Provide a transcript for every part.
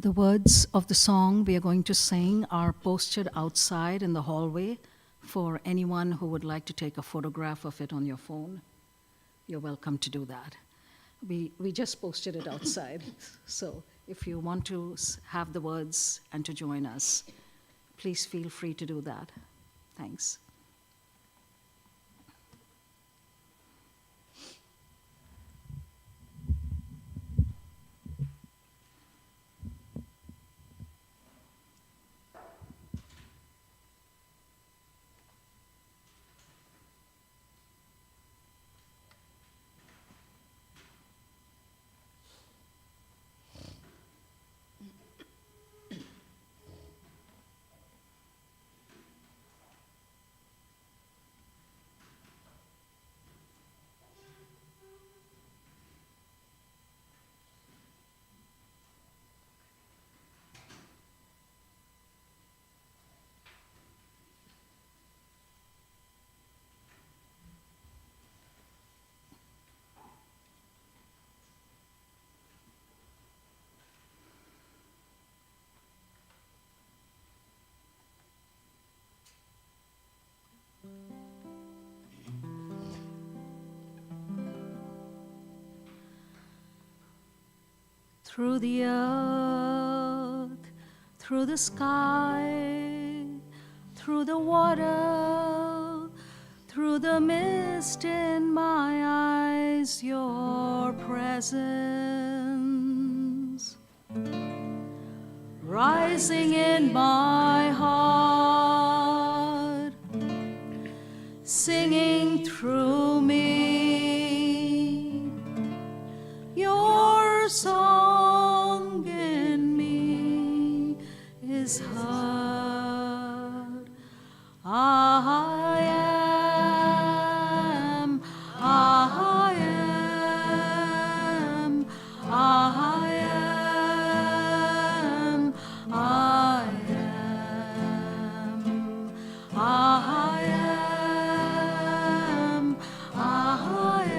The words of the song we are going to sing are posted outside in the hallway for anyone who would like to take a photograph of it on your phone. You're welcome to do that. We just posted it outside, so if you want to have the words and to join us, please feel free to do that. Thanks. Through the earth, through the sky, through the water, through the mist in my eyes, your presence rising in my heart, singing through me your song in me is heard. I am, I am, I am, I am, I am, I am,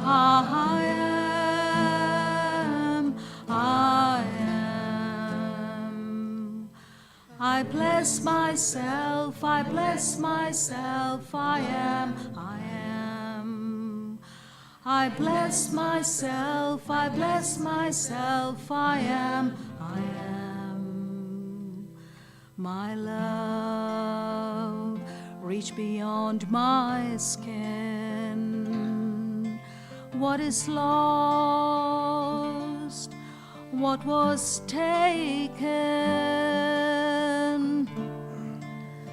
I am, I am. I bless myself, I bless myself, I am, I am. I bless myself, I bless myself, I am, I am. My love, reach beyond my skin. What is lost? What was taken?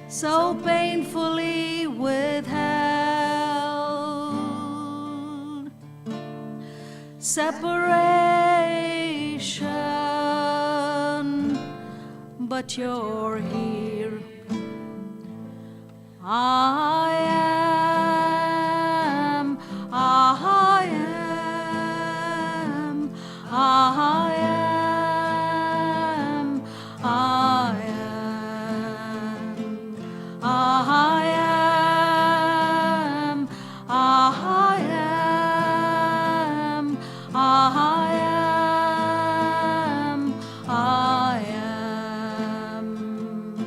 So painfully withheld. Separation, but you're here. I am, I am, I am, I am, I am, I am, I am, I am.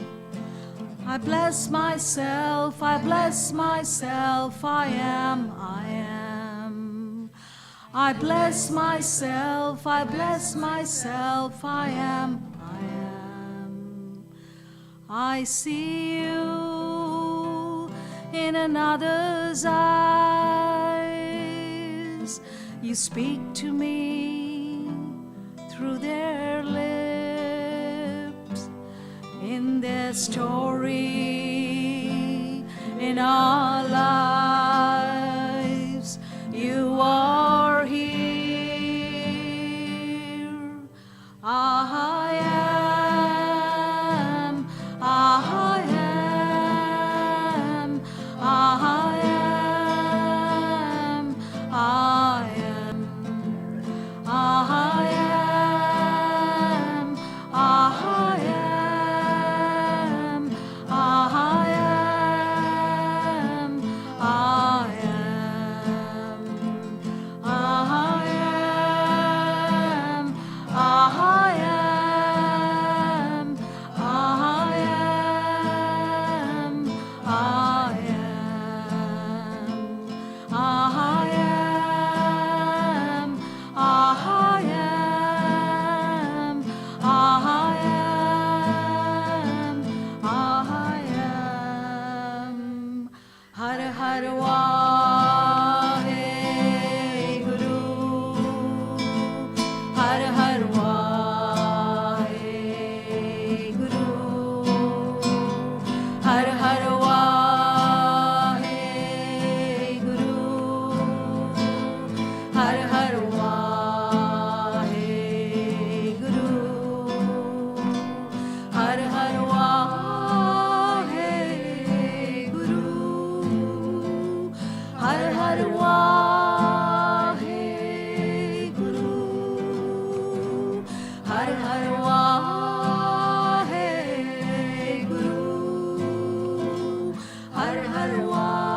I bless myself, I bless myself, I am, I am. I bless myself, I bless myself, I am, I am. I see you in another's eyes. You speak to me through their lips, in their story, in our lives. You are here. I am, I am, I am, I am, I am, I am, I am, I Har Har Waheguru, Har Har Waheguru, Har Har Waheguru, Har Har Waheguru, Har Har Waheguru.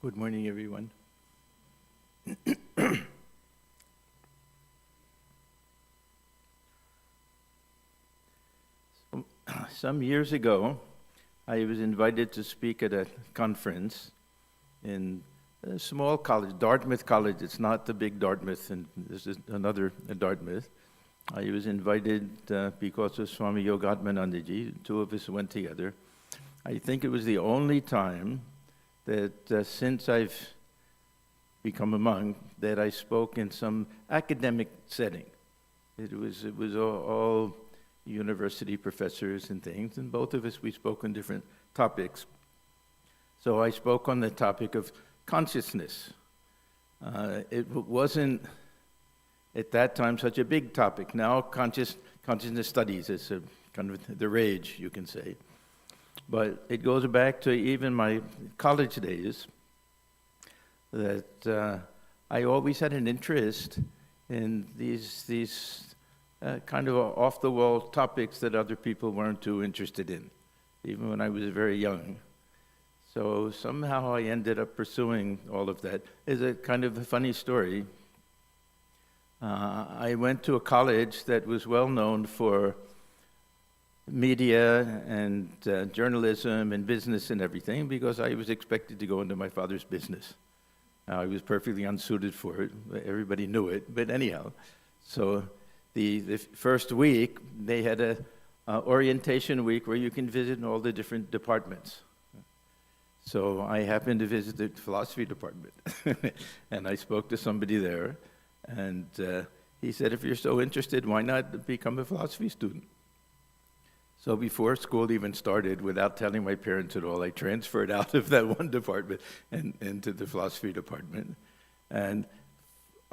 Good morning, everyone. Some years ago, I was invited to speak at a conference in a small college, Dartmouth College. It's not the big Dartmouth, and this is another Dartmouth. I was invited because of Swami Atmajnananda. Two of us went together. I think it was the only time that since I've become a monk, that I spoke in some academic setting. It was all university professors and things, and both of us, we spoke on different topics. So I spoke on the topic of consciousness. It wasn't, at that time, such a big topic. Now consciousness studies is a kind of the rage, you can say. But it goes back to even my college days that I always had an interest in these kind of off-the-wall topics that other people weren't too interested in, even when I was very young. So somehow I ended up pursuing all of that. It's a kind of a funny story. I went to a college that was well known for media and journalism and business and everything, because I was expected to go into my father's business. I was perfectly unsuited for it. Everybody knew it, but anyhow. So the first week, they had a orientation week where you can visit all the different departments. So I happened to visit the philosophy department, and I spoke to somebody there, and he said, if you're so interested, why not become a philosophy student? So before school even started, without telling my parents at all, I transferred out of that one department and into the philosophy department. And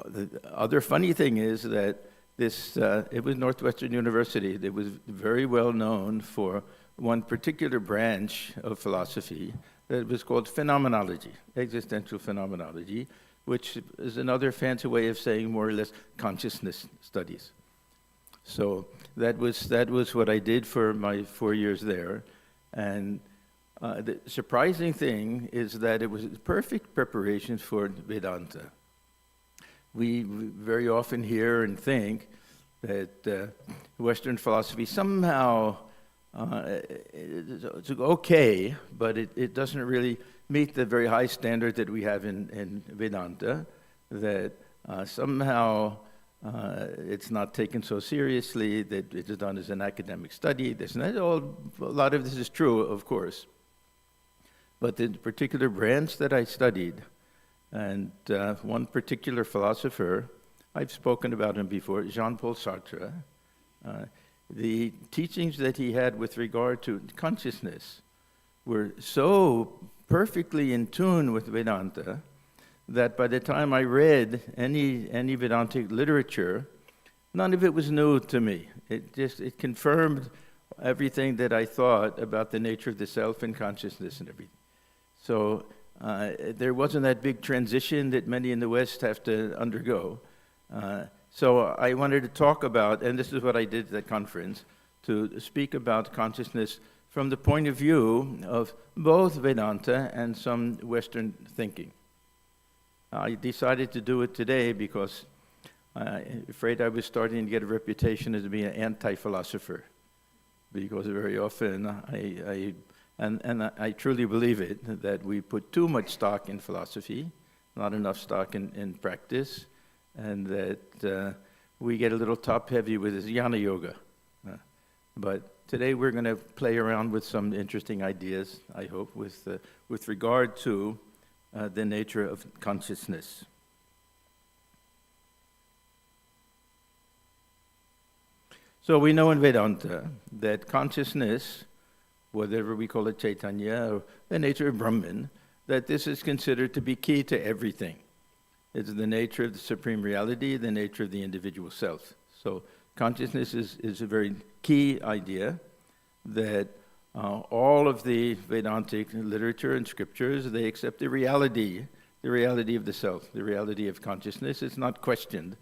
the other funny thing is that it was Northwestern University. It was very well known for one particular branch of philosophy that was called phenomenology, existential phenomenology, which is another fancy way of saying more or less consciousness studies. So that was what I did for my 4 years there. And the surprising thing is that it was perfect preparation for Vedanta. We very often hear and think that Western philosophy somehow it's okay, but it doesn't really meet the very high standard that we have in Vedanta, that somehow it's not taken so seriously, that it is done as an academic study. A lot of this is true, of course. But the particular branch that I studied, and one particular philosopher, I've spoken about him before, Jean-Paul Sartre, the teachings that he had with regard to consciousness were so perfectly in tune with Vedanta that by the time I read any Vedantic literature, none of it was new to me. It confirmed everything that I thought about the nature of the self and consciousness and everything. So there wasn't that big transition that many in the West have to undergo. So I wanted to talk about, and this is what I did at the conference, to speak about consciousness from the point of view of both Vedanta and some Western thinking. I decided to do it today because I'm afraid I was starting to get a reputation as being an anti-philosopher. because very often I truly believe it, that we put too much stock in philosophy, not enough stock in practice, and that we get a little top-heavy with this jnana yoga. But today we're going to play around with some interesting ideas, I hope, with regard to the nature of consciousness. So we know in Vedanta that consciousness, whatever we call it, Chaitanya, or the nature of Brahman, that this is considered to be key to everything. It's the nature of the supreme reality, the nature of the individual self. So consciousness is a very key idea that all of the Vedantic literature and scriptures, they accept the reality of the self, the reality of consciousness. It's not questioned.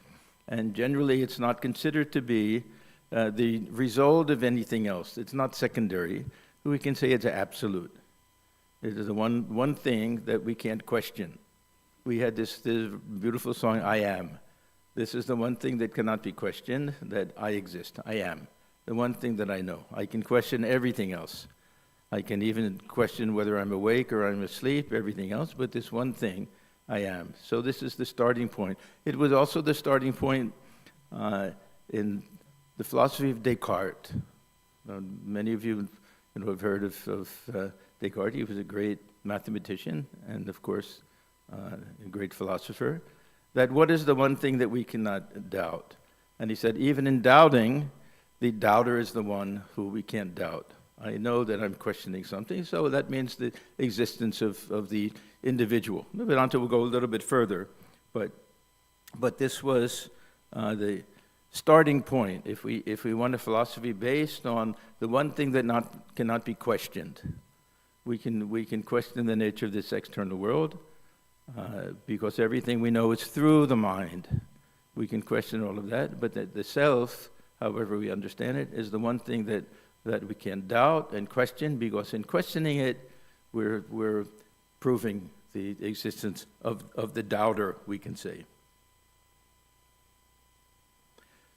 And generally, it's not considered to be the result of anything else. It's not secondary. We can say it's absolute. It is the one thing that we can't question. We had this beautiful song, I Am. This is the one thing that cannot be questioned, that I exist. I am. The one thing that I know. I can question everything else. I can even question whether I'm awake or I'm asleep, everything else, but this one thing, I am. So this is the starting point. It was also the starting point in the philosophy of Descartes. Many of you have heard of Descartes. He was a great mathematician and, of course, a great philosopher. That what is the one thing that we cannot doubt? And he said, even in doubting, the doubter is the one who we can't doubt. I know that I'm questioning something, so that means the existence of the individual. Vedanta will go a little bit further, but this was the starting point. If we want a philosophy based on the one thing that cannot be questioned, we can question the nature of this external world because everything we know is through the mind. We can question all of that, but the self, however we understand it, is the one thing that we can doubt and question, because in questioning it, we're proving the existence of the doubter, we can say.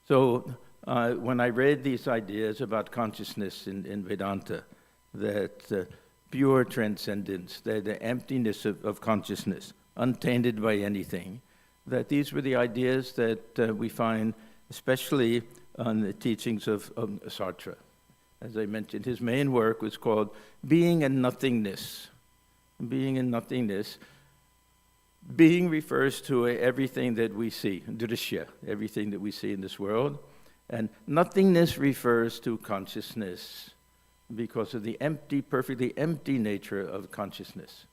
So when I read these ideas about consciousness in Vedanta, that pure transcendence, the emptiness of consciousness, untainted by anything, that these were the ideas that we find especially on the teachings of Sartre. As I mentioned, his main work was called Being and Nothingness. Being and Nothingness. Being refers to everything that we see, drishya, everything that we see in this world. And nothingness refers to consciousness because of the empty, perfectly empty nature of consciousness.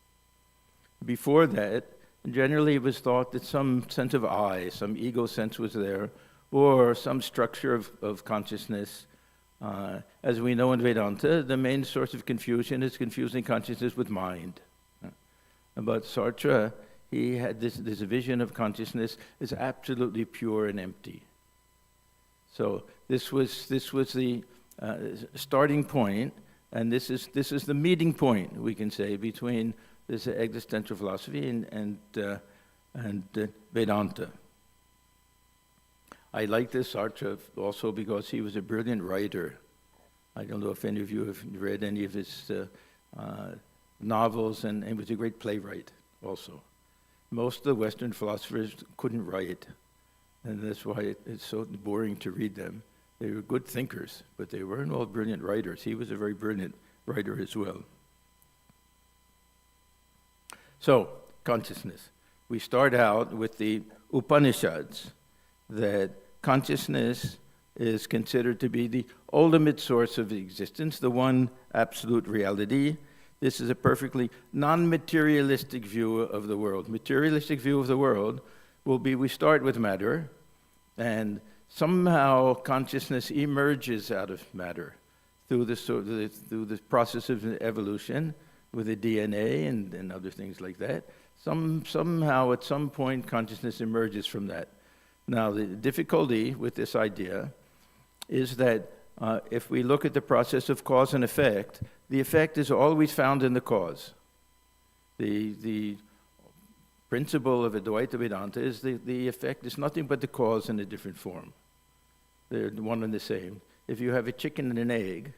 Before that, generally it was thought that some sense of I, some ego sense was there, or some structure of consciousness. As we know in Vedanta, the main source of confusion is confusing consciousness with mind. But Sartre, he had this vision of consciousness as absolutely pure and empty. So this was the starting point, and this is the meeting point, we can say, between this existential philosophy and Vedanta. I like this Sartre also because he was a brilliant writer. I don't know if any of you have read any of his novels, and he was a great playwright also. Most of the Western philosophers couldn't write, and that's why it's so boring to read them. They were good thinkers, but they weren't all brilliant writers. He was a very brilliant writer as well. So, consciousness. We start out with the Upanishads, that consciousness is considered to be the ultimate source of existence, the one absolute reality. This is a perfectly non-materialistic view of the world. Materialistic view of the world will be, we start with matter, and somehow consciousness emerges out of matter through the process of evolution with the DNA and other things like that. Somehow, at some point, consciousness emerges from that. Now, the difficulty with this idea is that if we look at the process of cause and effect, the effect is always found in the cause. The principle of Advaita Vedanta is the effect is nothing but the cause in a different form. They're one and the same. If you have a chicken and an egg,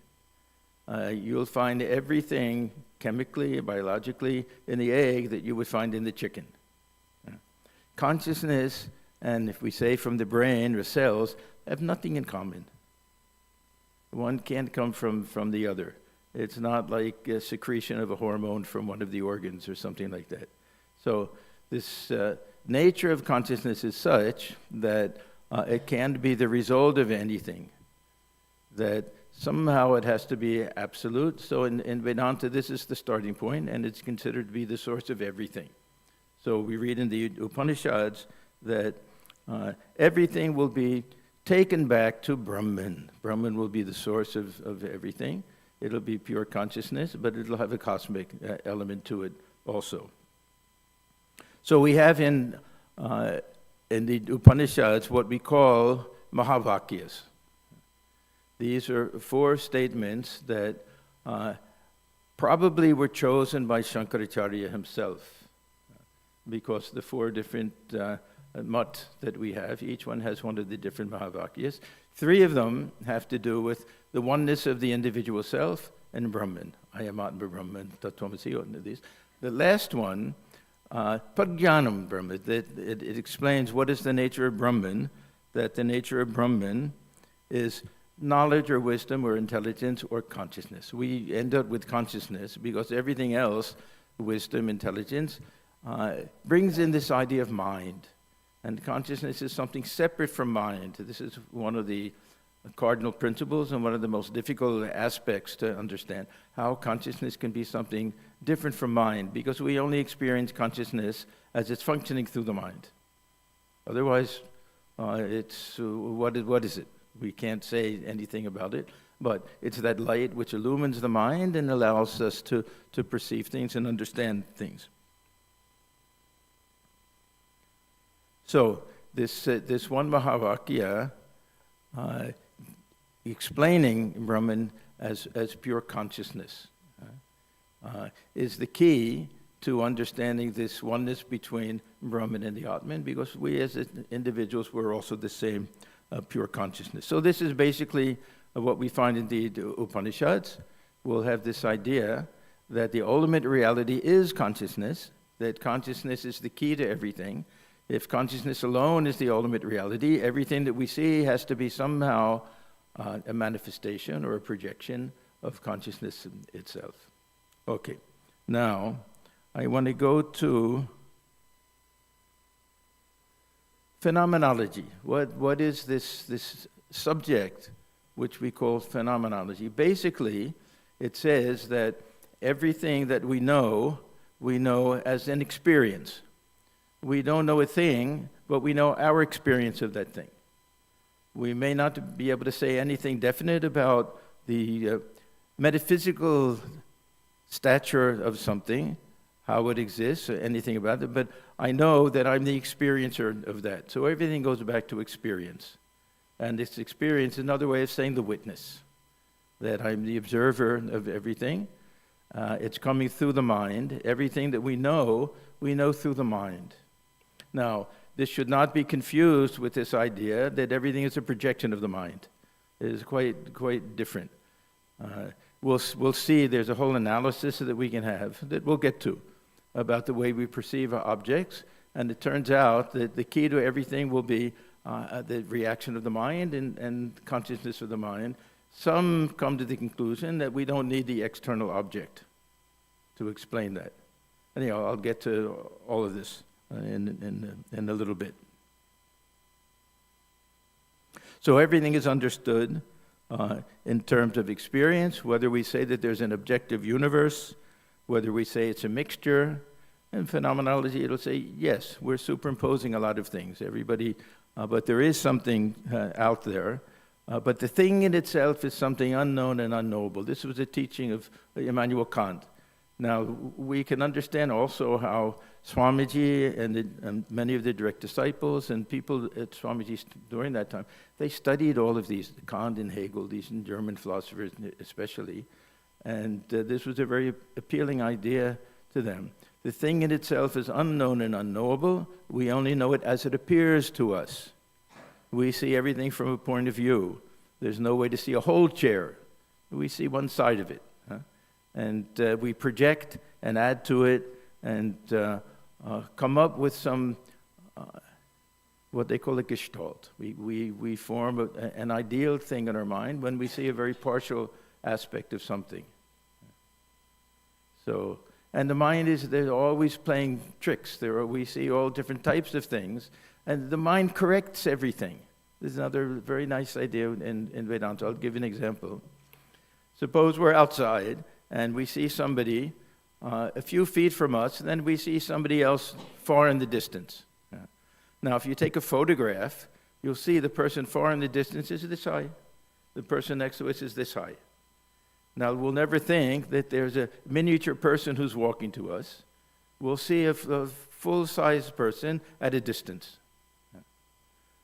you'll find everything chemically, biologically, in the egg that you would find in the chicken. Consciousness, and if we say from the brain or cells, have nothing in common. One can't come from the other. It's not like a secretion of a hormone from one of the organs or something like that. So this nature of consciousness is such that it can't be the result of anything, that somehow it has to be absolute. So in Vedanta, this is the starting point, and it's considered to be the source of everything. So we read in the Upanishads that everything will be taken back to Brahman. Brahman will be the source of everything. It'll be pure consciousness, but it'll have a cosmic element to it also. So we have in the Upanishads what we call Mahavakyas. These are 4 statements that probably were chosen by Shankaracharya himself, because the 4 different mat that we have, each one has one of the different Mahavakyas. 3 of them have to do with the oneness of the individual self and Brahman. I am Atma Brahman, Tattvamasi, these. The last one, Prajnanam Brahma, it explains what is the nature of Brahman, that the nature of Brahman is knowledge or wisdom or intelligence or consciousness. We end up with consciousness because everything else, wisdom, intelligence, brings in this idea of mind. And consciousness is something separate from mind. This is one of the cardinal principles and one of the most difficult aspects to understand, how consciousness can be something different from mind, because we only experience consciousness as it's functioning through the mind. Otherwise, it's what is it? We can't say anything about it, but it's that light which illumines the mind and allows us to perceive things and understand things. So this one Mahavakya, explaining Brahman as pure consciousness, is the key to understanding this oneness between Brahman and the Atman, because we as individuals were also the same pure consciousness. So this is basically what we find in the Upanishads. We'll have this idea that the ultimate reality is consciousness, that consciousness is the key to everything. If consciousness alone is the ultimate reality, everything that we see has to be somehow a manifestation or a projection of consciousness itself. Okay, now I want to go to phenomenology. What is this subject which we call phenomenology? Basically, it says that everything that we know as an experience. We don't know a thing, but we know our experience of that thing. We may not be able to say anything definite about the metaphysical stature of something, how it exists, or anything about it, but I know that I'm the experiencer of that. So everything goes back to experience. And this experience is another way of saying the witness, that I'm the observer of everything. It's coming through the mind. Everything that we know through the mind. Now, this should not be confused with this idea that everything is a projection of the mind. It is quite different. We'll see there's a whole analysis that we can have that we'll get to about the way we perceive our objects, and it turns out that the key to everything will be the reaction of the mind and consciousness of the mind. Some come to the conclusion that we don't need the external object to explain that. Anyhow, I'll get to all of this in a little bit. So everything is understood in terms of experience, whether we say that there's an objective universe, whether we say it's a mixture. In phenomenology, it'll say, yes, we're superimposing a lot of things. Everybody, but there is something out there. But the thing in itself is something unknown and unknowable. This was a teaching of Immanuel Kant. Now, we can understand also how Swamiji and many of the direct disciples and people at Swamiji during that time, they studied all of these, Kant and Hegel, these German philosophers especially, and this was a very appealing idea to them. The thing in itself is unknown and unknowable. We only know it as it appears to us. We see everything from a point of view. There's no way to see a whole chair. We see one side of it. And we project and add to it and come up with some, what they call a gestalt. We form an ideal thing in our mind when we see a very partial aspect of something. So, and the mind they're always playing tricks. We see all different types of things, and the mind corrects everything. This is another very nice idea in Vedanta. I'll give you an example. Suppose we're outside, and we see somebody a few feet from us, and then we see somebody else far in the distance. Now, if you take a photograph, you'll see the person far in the distance is this high. The person next to us is this high. Now, we'll never think that there's a miniature person who's walking to us. We'll see a full-size person at a distance.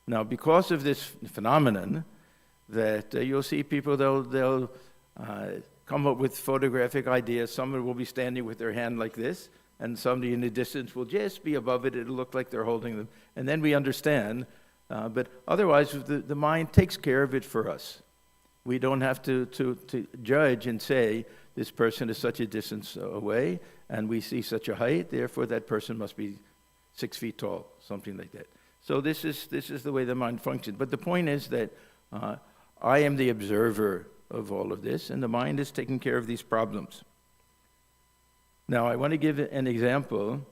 Now, because of this phenomenon, that you'll see people, they'll come up with photographic ideas. Someone will be standing with their hand like this, and somebody in the distance will just be above it. It'll look like they're holding them. And then we understand. But otherwise, the mind takes care of it for us. We don't have to judge and say, this person is such a distance away, and we see such a height, therefore that person must be 6 feet tall, something like that. So this is the way the mind functions. But the point is that I am the observer of all of this, and the mind is taking care of these problems. Now, I want to give an example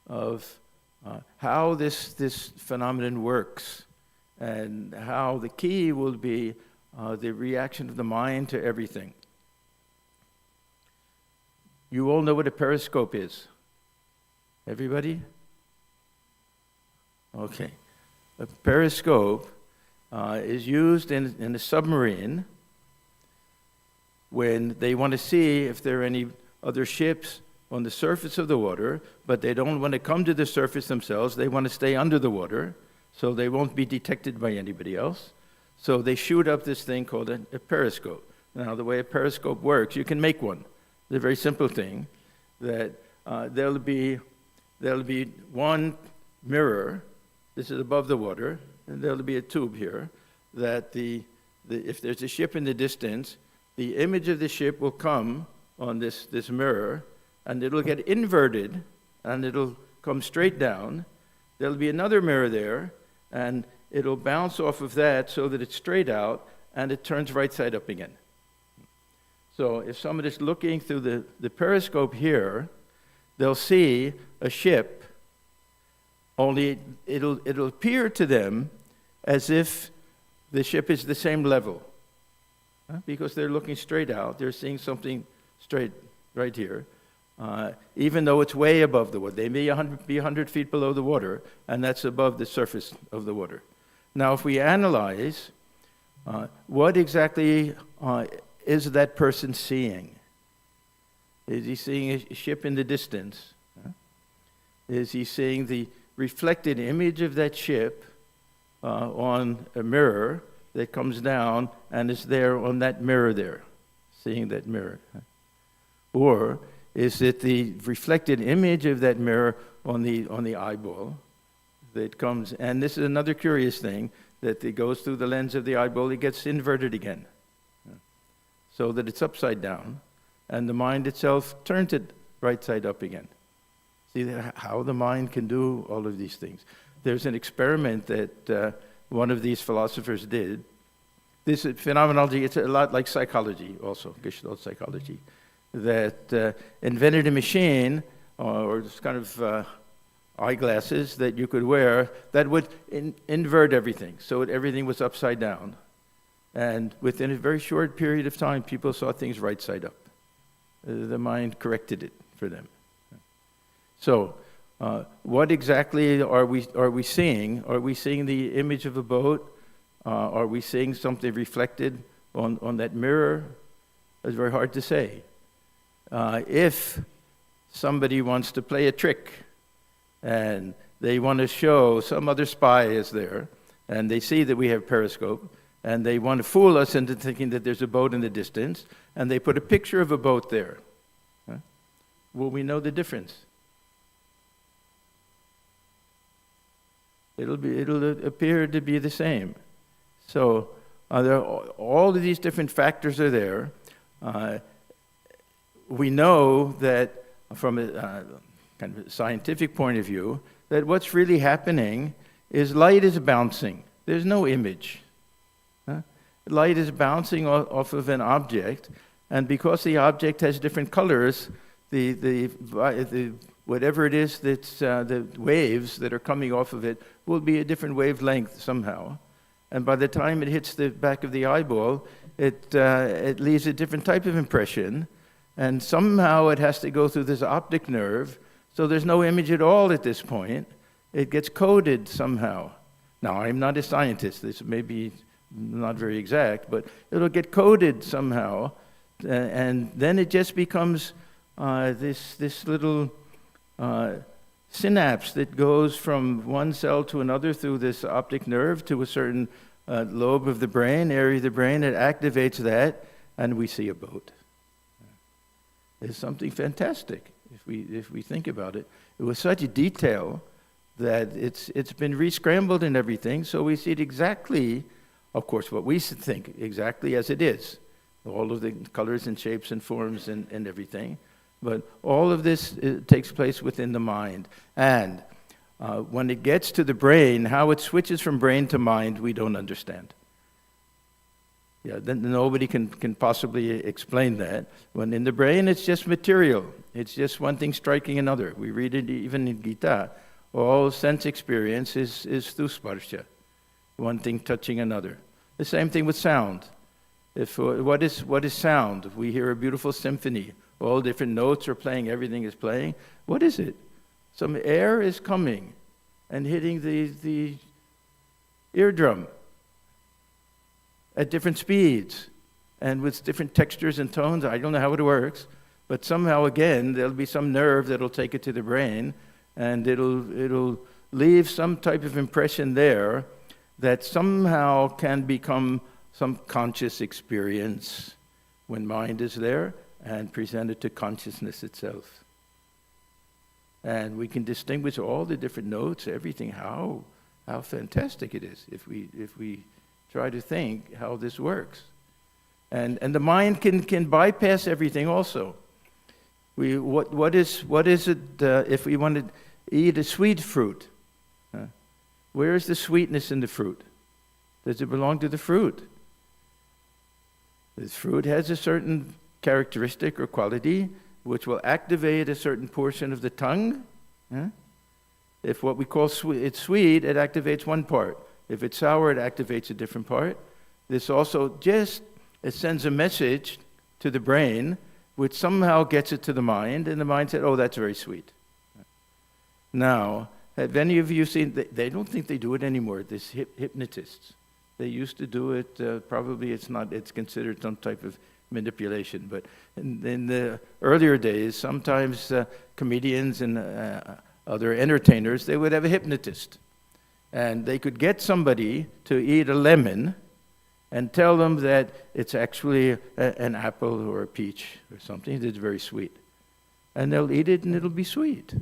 of how this phenomenon works, and how the key will be the reaction of the mind to everything. You all know what a periscope is? Everybody? Okay. A periscope is used in a submarine when they want to see if there are any other ships on the surface of the water, but they don't want to come to the surface themselves. They want to stay under the water, so they won't be detected by anybody else. So they shoot up this thing called a periscope. Now, the way a periscope works, you can make one. It's a very simple thing, that there'll be one mirror. This is above the water, and there'll be a tube here, that if there's a ship in the distance, the image of the ship will come on this mirror, and it'll get inverted, and it'll come straight down. There'll be another mirror there, and it'll bounce off of that so that it's straight out, and it turns right side up again. So if someone is looking through the periscope here, they'll see a ship, only it'll appear to them as if the ship is the same level. Because they're looking straight out, they're seeing something straight right here. Even though it's way above the water. They may be 100 feet below the water, and that's above the surface of the water. Now, if we analyze, what exactly is that person seeing? Is he seeing a ship in the distance? Is he seeing the reflected image of that ship on a mirror that comes down and is there on that mirror there, seeing that mirror? Or is it the reflected image of that mirror on the eyeball that comes? And this is another curious thing, that it goes through the lens of the eyeball, it gets inverted again, so that it's upside down, and the mind itself turns it right side up again. See how the mind can do all of these things. There's an experiment that one of these philosophers did. This is phenomenology, it's a lot like psychology also, Gestalt psychology, that invented a machine, or this kind of eyeglasses that you could wear that would invert everything, so everything was upside down. And within a very short period of time, people saw things right side up. The mind corrected it for them. So, what exactly are we seeing? Are we seeing the image of a boat? Are we seeing something reflected on that mirror? It's very hard to say. If somebody wants to play a trick, and they want to show some other spy is there, and they see that we have periscope, and they want to fool us into thinking that there's a boat in the distance, and they put a picture of a boat there. Will we know the difference? It'll appear to be the same. So all of these different factors are there. we know that from a kind of a scientific point of view, that what's really happening is light is bouncing. There's no image. Light is bouncing off of an object, and because the object has different colors, the whatever it is that's the waves that are coming off of it will be a different wavelength somehow. And by the time it hits the back of the eyeball, it leaves a different type of impression, and somehow it has to go through this optic nerve, so there's no image at all at this point. It gets coded somehow. Now, I'm not a scientist. This may be not very exact, but it'll get coded somehow, and then it just becomes this little synapse that goes from one cell to another through this optic nerve to a certain lobe of the brain, area of the brain. It activates that, and we see a boat. It's something fantastic if we think about it. It was such a detail that it's been re-scrambled and everything, so we see it exactly, of course, what we think exactly as it is. All of the colors and shapes and forms and everything. But all of this takes place within the mind. And when it gets to the brain, how it switches from brain to mind, we don't understand. Yeah, then nobody can possibly explain that. When in the brain, it's just material. It's just one thing striking another. We read it even in Gita. All sense experience is through sparsha, one thing touching another. The same thing with sound. What is sound? If we hear a beautiful symphony, all different notes are playing, everything is playing. What is it? Some air is coming and hitting the eardrum at different speeds and with different textures and tones. I don't know how it works, but somehow, again, there'll be some nerve that'll take it to the brain, and it'll leave some type of impression there that somehow can become some conscious experience when mind is there and presented to consciousness itself. And we can distinguish all the different notes, everything, how fantastic it is if we try to think how this works. And the mind can bypass everything also. What is it if we want to eat a sweet fruit? Where is the sweetness in the fruit? Does it belong to the fruit? This fruit has a certain characteristic or quality which will activate a certain portion of the tongue. If what we call it's sweet, it activates one part. If it's sour, it activates a different part. This also it sends a message to the brain which somehow gets it to the mind, and the mind said, oh, that's very sweet. Now, have any of you seen, they don't think they do it anymore, these hypnotists. They used to do it, probably it's considered some type of manipulation, but in the earlier days, sometimes comedians and other entertainers, they would have a hypnotist. And they could get somebody to eat a lemon and tell them that it's actually an apple or a peach or something that's very sweet. And they'll eat it and it'll be sweet.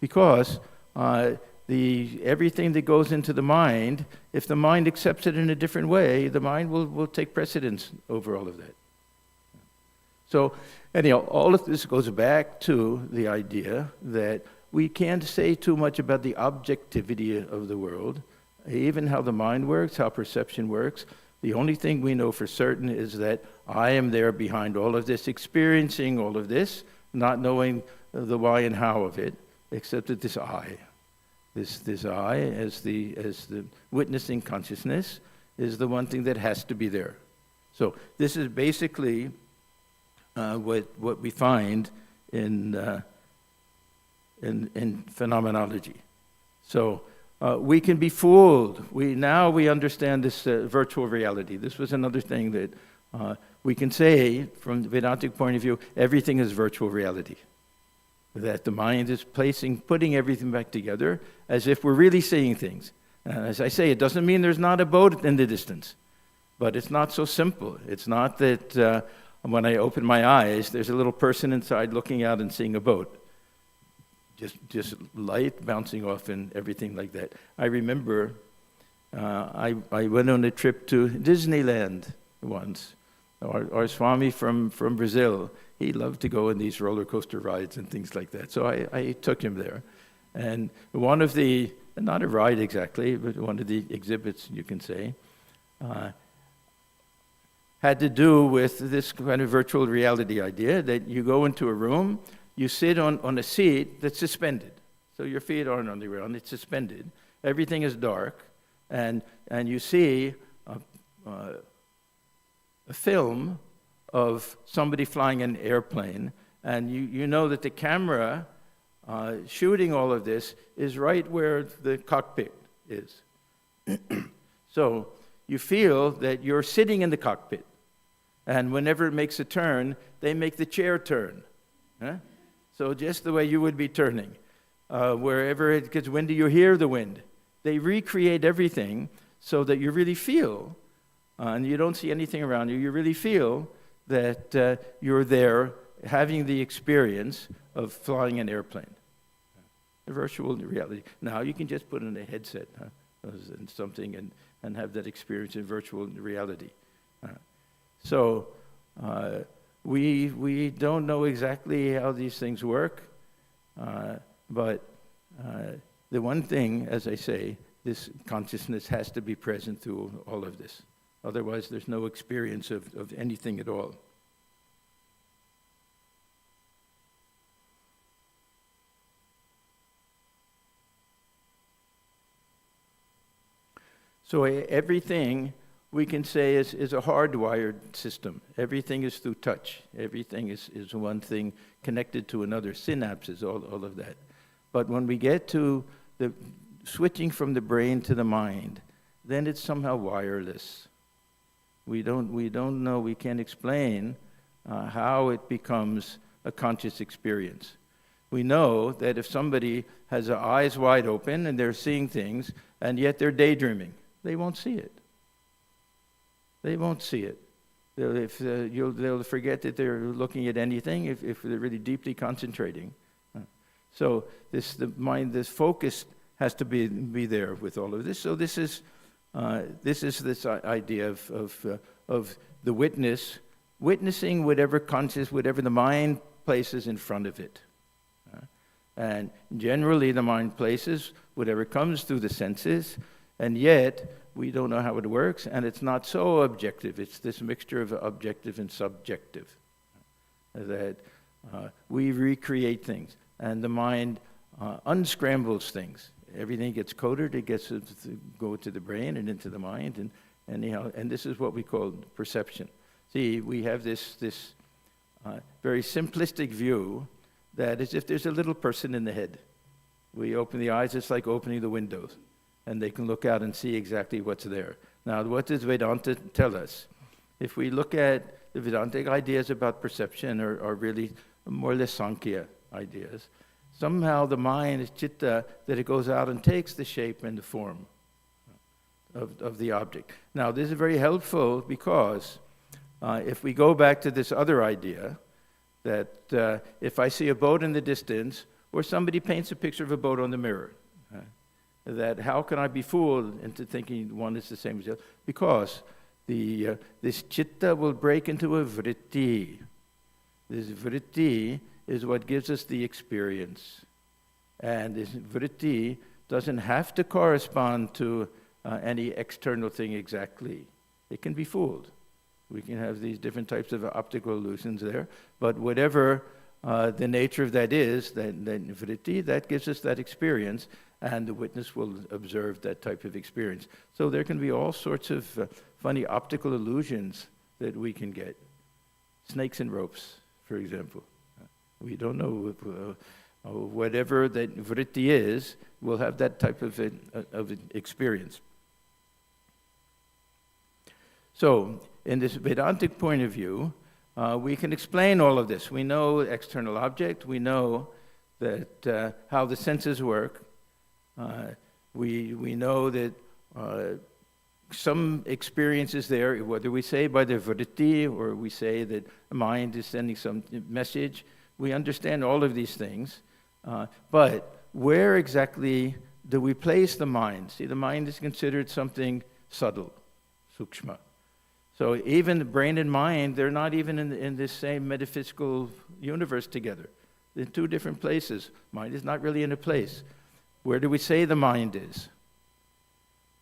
Because everything that goes into the mind, if the mind accepts it in a different way, the mind will take precedence over all of that. So anyhow, all of this goes back to the idea that we can't say too much about the objectivity of the world, even how the mind works, how perception works. The only thing we know for certain is that I am there behind all of this, experiencing all of this, not knowing the why and how of it, except that this I, this I as the witnessing consciousness is the one thing that has to be there. So this is basically what we find in phenomenology. So we can be fooled. Now we understand this virtual reality. This was another thing that we can say from the Vedantic point of view, everything is virtual reality. That the mind is putting everything back together as if we're really seeing things. As I say, it doesn't mean there's not a boat in the distance, but it's not so simple. It's not that when I open my eyes, there's a little person inside looking out and seeing a boat. Just light bouncing off and everything like that. I remember I went on a trip to Disneyland once Our Swami from Brazil, he loved to go on these roller coaster rides and things like that. So I took him there. And one of the, not a ride exactly, but one of the exhibits, you can say, had to do with this kind of virtual reality idea that you go into a room, you sit on a seat that's suspended. So your feet aren't on the ground, it's suspended. Everything is dark, and you see a film of somebody flying an airplane, and you know that the camera shooting all of this is right where the cockpit is. So you feel that you're sitting in the cockpit, and whenever it makes a turn, they make the chair turn. Huh? So just the way you would be turning. Wherever it gets windy, you hear the wind. They recreate everything so that you really feel, and you don't see anything around you, you really feel that you're there having the experience of flying an airplane. A virtual reality. Now you can just put in a headset and something and have that experience in virtual reality. So we don't know exactly how these things work, but the one thing, as I say, this consciousness has to be present through all of this. Otherwise, there's no experience of anything at all. So everything we can say is a hardwired system. Everything is through touch. Everything is one thing connected to another, synapses, all of that. But when we get to the switching from the brain to the mind, then it's somehow wireless. We don't know, we can't explain how it becomes a conscious experience. We know that if somebody has their eyes wide open and they're seeing things, and yet they're daydreaming, they won't see it. They won't see it. They'll forget that they're looking at anything if they're really deeply concentrating. So the mind, this focus has to be there with all of this. So this is this idea of the witness, witnessing whatever the mind places in front of it. And generally the mind places whatever comes through the senses, and yet we don't know how it works, and it's not so objective. It's this mixture of objective and subjective that we recreate things, and the mind unscrambles things. Everything gets coded, it gets to go to the brain and into the mind, and this is what we call perception. See, we have this very simplistic view that as if there's a little person in the head. We open the eyes, it's like opening the windows, and they can look out and see exactly what's there. Now, what does Vedanta tell us? If we look at the Vedantic ideas about perception are really more or less Sankhya ideas, somehow the mind is chitta, that it goes out and takes the shape and the form of the object. Now, this is very helpful because if we go back to this other idea, that if I see a boat in the distance, or somebody paints a picture of a boat on the mirror, that how can I be fooled into thinking one is the same as the other? Because this chitta will break into a vritti. This vritti is what gives us the experience. And this vritti doesn't have to correspond to any external thing exactly. It can be fooled. We can have these different types of optical illusions there, but whatever the nature of that is, that vritti, that gives us that experience, and the witness will observe that type of experience. So there can be all sorts of funny optical illusions that we can get. Snakes and ropes, for example. We don't know whatever that vritti is, we'll have that type of experience. So, in this Vedantic point of view, we can explain all of this. We know external object, we know that how the senses work. We know that some experience is there, whether we say by the vritti or we say that the mind is sending some message. We understand all of these things, but where exactly do we place the mind? See, the mind is considered something subtle, sukshma. So even the brain and mind, they're not even in this same metaphysical universe together. They're in two different places. Mind is not really in a place. Where do we say the mind is?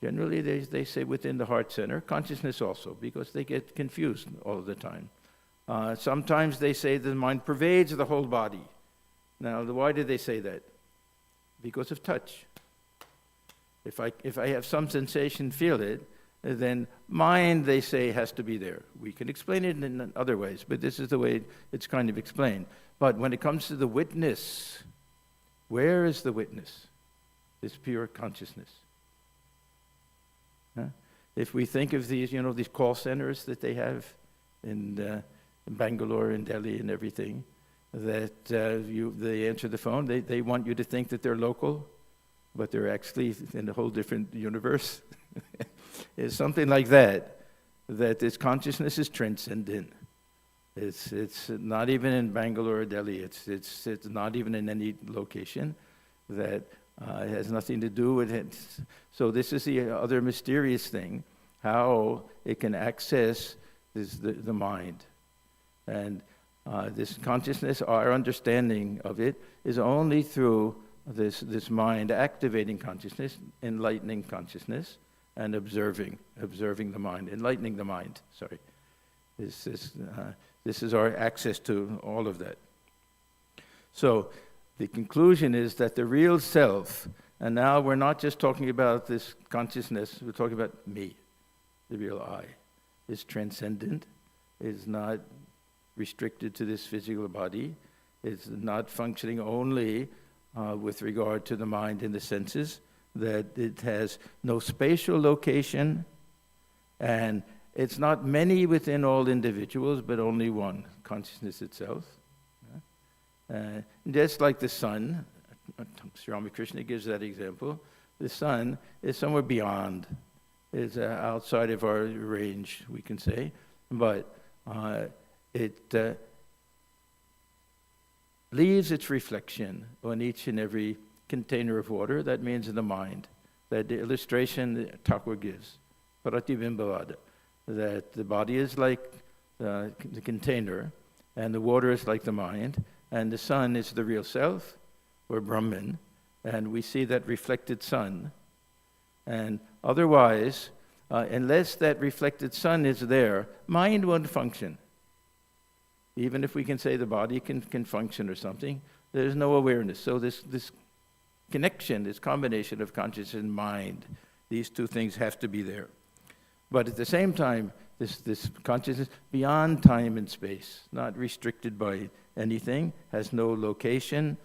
Generally, they say within the heart center, consciousness also, because they get confused all the time. Sometimes they say the mind pervades the whole body. Now, why do they say that? Because of touch. If I have some sensation, feel it, then mind, they say, has to be there. We can explain it in other ways, but this is the way it's kind of explained. But when it comes to the witness, where is the witness? It's pure consciousness. Huh? If we think of these, these call centers that they have in Bangalore and Delhi and everything, that they answer the phone, they want you to think that they're local, but they're actually in a whole different universe. It's something like that this consciousness is transcendent. It's not even in Bangalore or Delhi. It's not even in any location. That it has nothing to do with it. So this is the other mysterious thing, how it can access the mind. And this consciousness, our understanding of it, is only through this mind activating consciousness, enlightening consciousness, and observing the mind, enlightening the mind, sorry. This is our access to all of that. So the conclusion is that the real self, and now we're not just talking about this consciousness, we're talking about me, the real I, is transcendent, is not restricted to this physical body, is not functioning only with regard to the mind and the senses, that it has no spatial location, and it's not many within all individuals, but only one, consciousness itself. Just like the sun, Sri Ramakrishna gives that example, the sun is somewhere beyond, is outside of our range, we can say, but it leaves its reflection on each and every container of water. That means in the mind. That the illustration that Thakur gives, Pratibimbavada, that the body is like the container, and the water is like the mind, and the sun is the real self, or Brahman, and we see that reflected sun. And otherwise, unless that reflected sun is there, mind won't function. Even if we can say the body can function or something, there's no awareness. So this connection, this combination of consciousness and mind, these two things have to be there. But at the same time, this consciousness beyond time and space, not restricted by anything, has no location.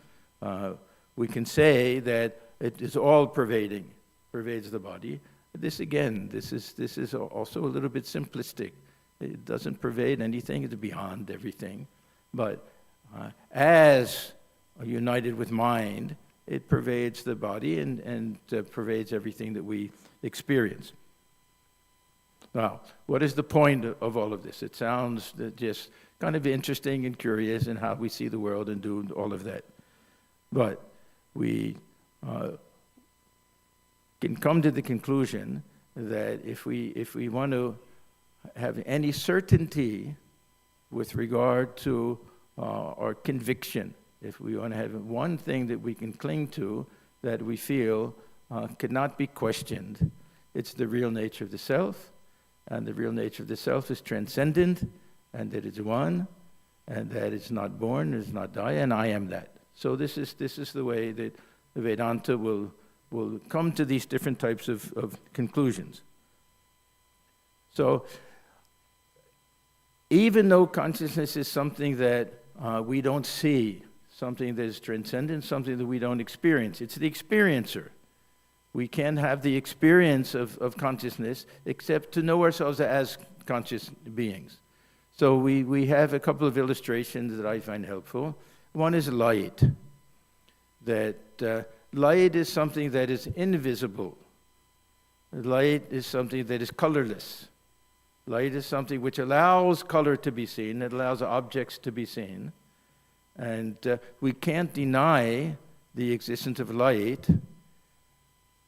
We can say that it is all pervading, pervades the body. This is also a little bit simplistic. It doesn't pervade anything, it's beyond everything. But as united with mind, it pervades the body and pervades everything that we experience. Now, what is the point of all of this? It sounds just kind of interesting and curious in how we see the world and do all of that. But we can come to the conclusion that if we want to have any certainty with regard to our conviction, if we want to have one thing that we can cling to that we feel cannot be questioned, it's the real nature of the self, and the real nature of the self is transcendent, and that it's one, and that it's not born, it's not die, and I am that. So this is the way that the Vedanta will come to these different types of conclusions. So even though consciousness is something that we don't see, something that is transcendent, something that we don't experience, it's the experiencer. We can't have the experience of consciousness except to know ourselves as conscious beings. So we have a couple of illustrations that I find helpful. One is light. That light is something that is invisible. Light is something that is colorless. Light is something which allows color to be seen, it allows objects to be seen. And we can't deny the existence of light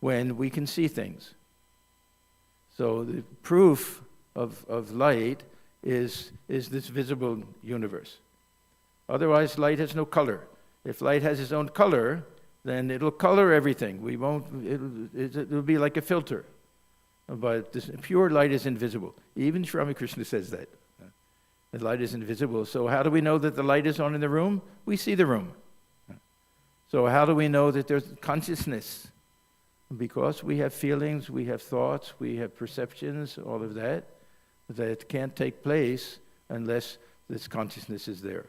when we can see things. So the proof of light is this visible universe. Otherwise, light has no color. If light has its own color, then it'll color everything. It'll be like a filter. But this pure light is invisible. Even Sri Ramakrishna says that. The light is invisible. So how do we know that the light is on in the room? We see the room. So how do we know that there's consciousness? Because we have feelings, we have thoughts, we have perceptions, all of that can't take place unless this consciousness is there.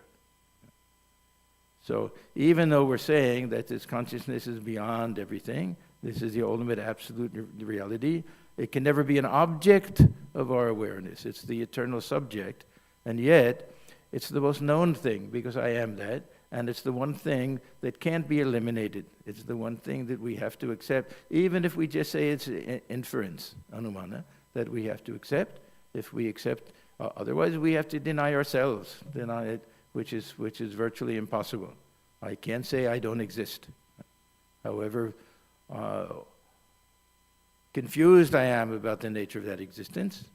So even though we're saying that this consciousness is beyond everything, this is the ultimate absolute reality, it can never be an object of our awareness. It's the eternal subject, and yet it's the most known thing because I am that. And it's the one thing that can't be eliminated. It's the one thing that we have to accept, even if we just say it's inference, anumana, that we have to accept. If we accept, otherwise we have to deny ourselves, deny it, which is virtually impossible. I can't say I don't exist. However confused I am about the nature of that existence,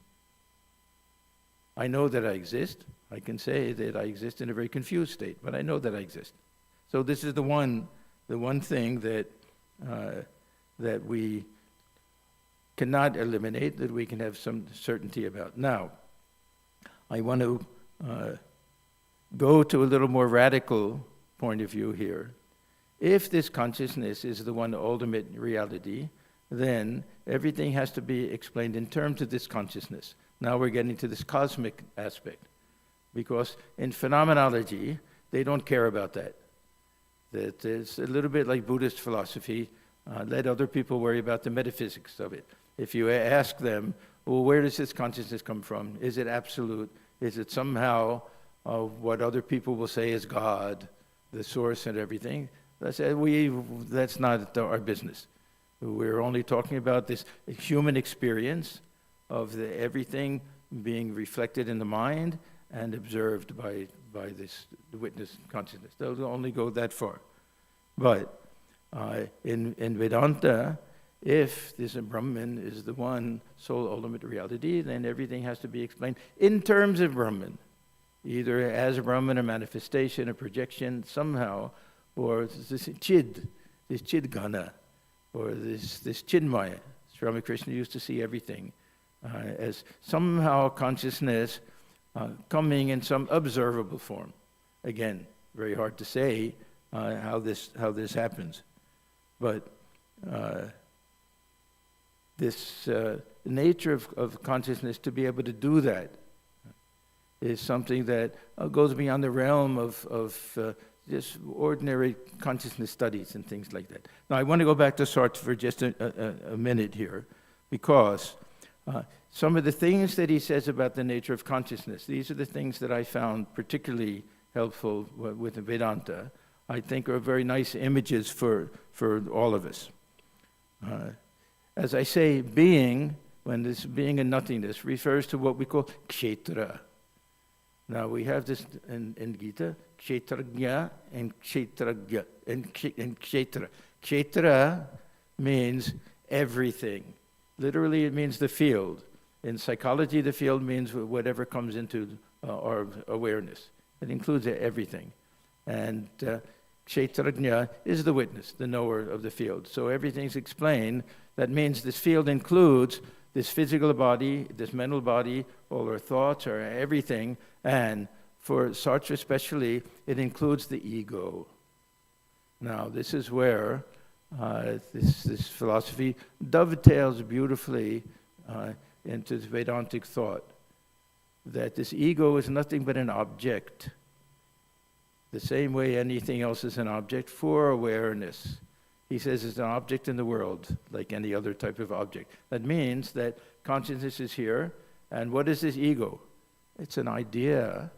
I know that I exist. I can say that I exist in a very confused state, but I know that I exist. So this is the one thing that that we cannot eliminate, that we can have some certainty about. Now, I want to go to a little more radical point of view here. If this consciousness is the one ultimate reality, then everything has to be explained in terms of this consciousness. Now we're getting to this cosmic aspect. Because in phenomenology, they don't care about that. That it's a little bit like Buddhist philosophy. Let other people worry about the metaphysics of it. If you ask them, well, where does this consciousness come from? Is it absolute? Is it somehow what other people will say is God, the source and everything? That's not our business. We're only talking about this human experience of everything being reflected in the mind and observed by this witness consciousness. They'll only go that far. But in Vedanta, if this Brahman is the one sole ultimate reality, then everything has to be explained in terms of Brahman, either as a Brahman, a manifestation, a projection, somehow, or this Chidgana, or this Chinmaya. Sri Ramakrishna used to see everything as somehow consciousness coming in some observable form. Again, very hard to say how this happens, but this nature of consciousness to be able to do that is something that goes beyond the realm of just ordinary consciousness studies and things like that. Now, I want to go back to Sartre for just a minute here, because some of the things that he says about the nature of consciousness, these are the things that I found particularly helpful with Vedanta. I think are very nice images for all of us. As I say, being, when this being and nothingness refers to what we call kshetra. Now we have this in Gita, kshetrajna and kshetrajna and kshetra. Kshetra means everything. Literally, it means the field. In psychology, the field means whatever comes into our awareness. It includes everything. And kshetrajna is the witness, the knower of the field. So everything's explained. That means this field includes this physical body, this mental body, all our thoughts, our everything. And for Sartre especially, it includes the ego. Now, this is where this philosophy dovetails beautifully into Vedantic thought, that this ego is nothing but an object, the same way anything else is an object for awareness. He says it's an object in the world, like any other type of object. That means that consciousness is here, and what is this ego? It's an idea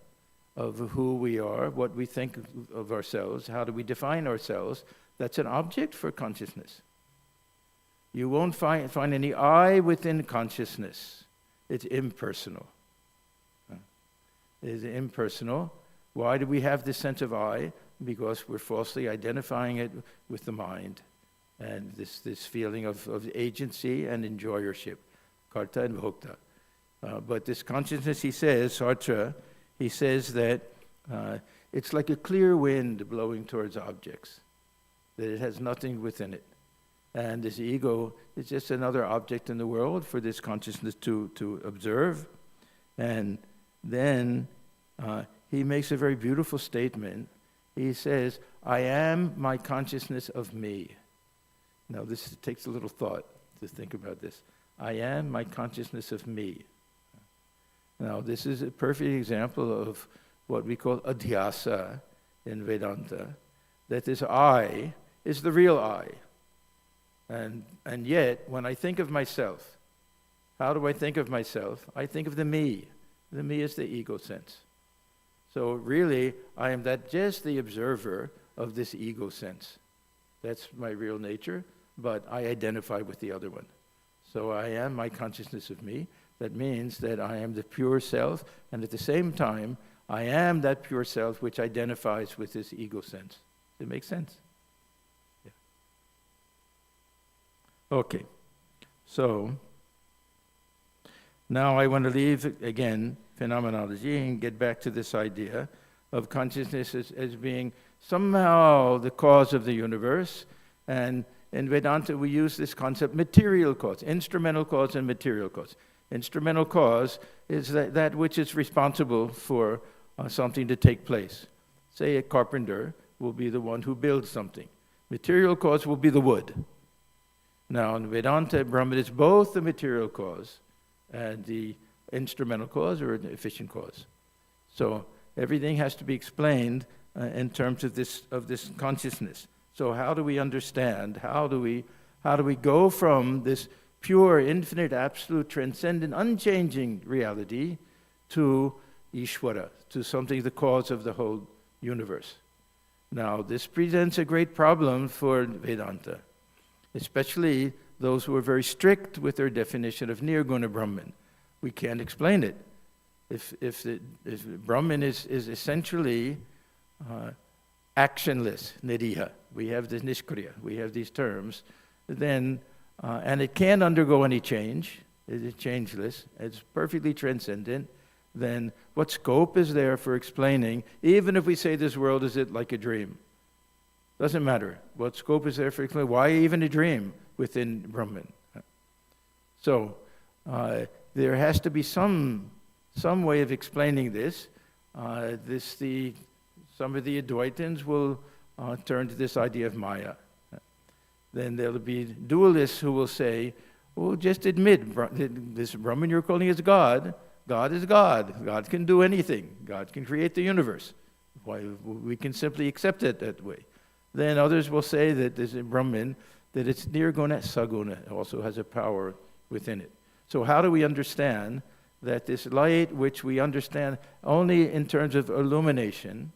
of who we are, what we think of ourselves, how do we define ourselves. That's an object for consciousness. You won't find any I within consciousness. It's impersonal. It's impersonal. Why do we have this sense of I? Because we're falsely identifying it with the mind and this feeling of agency and enjoyership, karta and bhokta. But this consciousness, he says, Sartre, he says that it's like a clear wind blowing towards objects, that it has nothing within it. And this ego is just another object in the world for this consciousness to observe. And then he makes a very beautiful statement. He says, I am my consciousness of me. Now this takes a little thought to think about this. I am my consciousness of me. Now this is a perfect example of what we call adhyasa in Vedanta, that this I is the real I. And yet, when I think of myself, how do I think of myself? I think of the me. The me is the ego sense. So really, I am just the observer of this ego sense. That's my real nature, but I identify with the other one. So I am my consciousness of me. That means that I am the pure self, and at the same time, I am that pure self which identifies with this ego sense. Does it make sense? Yeah. Okay. So, now I want to leave, again, phenomenology and get back to this idea of consciousness as being somehow the cause of the universe. And in Vedanta, we use this concept, material cause, instrumental cause and material cause. Instrumental cause is that which is responsible for something to take place. Say a carpenter will be the one who builds something. Material cause will be the wood. Now in Vedanta, Brahman is both the material cause and the instrumental cause or an efficient cause. So everything has to be explained in terms of this consciousness. So how do we understand? How do we go from this pure, infinite, absolute, transcendent, unchanging reality to Ishvara, to something the cause of the whole universe? Now, this presents a great problem for Vedanta, especially those who are very strict with their definition of Nirguna Brahman. We can't explain it. If Brahman is essentially actionless, niriha, we have this nishkriya, we have these terms, then and it can't undergo any change, it is changeless, it's perfectly transcendent, then what scope is there for explaining, even if we say this world is like a dream? Doesn't matter. What scope is there for explaining? Why even a dream within Brahman? So there has to be some way of explaining this. Some of the Advaitins will turn to this idea of Maya. Then there'll be dualists who will say, well, just admit, this Brahman you're calling is God. God is God. God can do anything. God can create the universe. Why we can simply accept it that way. Then others will say that this Brahman, that it's nirguna, saguna, it also has a power within it. So how do we understand that this light, which we understand only in terms of illumination,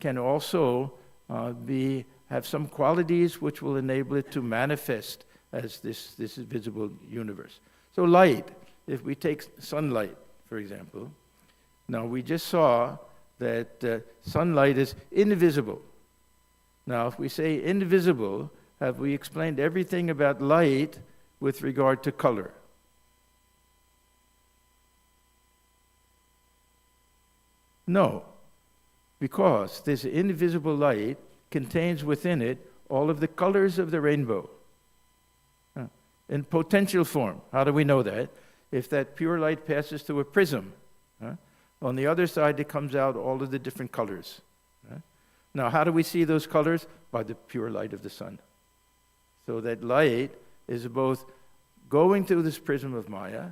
can also have some qualities which will enable it to manifest as this visible universe? So light, if we take sunlight, for example, now we just saw that sunlight is invisible. Now, if we say invisible, have we explained everything about light with regard to color? No, because this invisible light contains within it all of the colors of the rainbow in potential form. How do we know that? If that pure light passes through a prism, on the other side it comes out all of the different colors. Now, how do we see those colors? By the pure light of the sun. So that light is both going through this prism of Maya,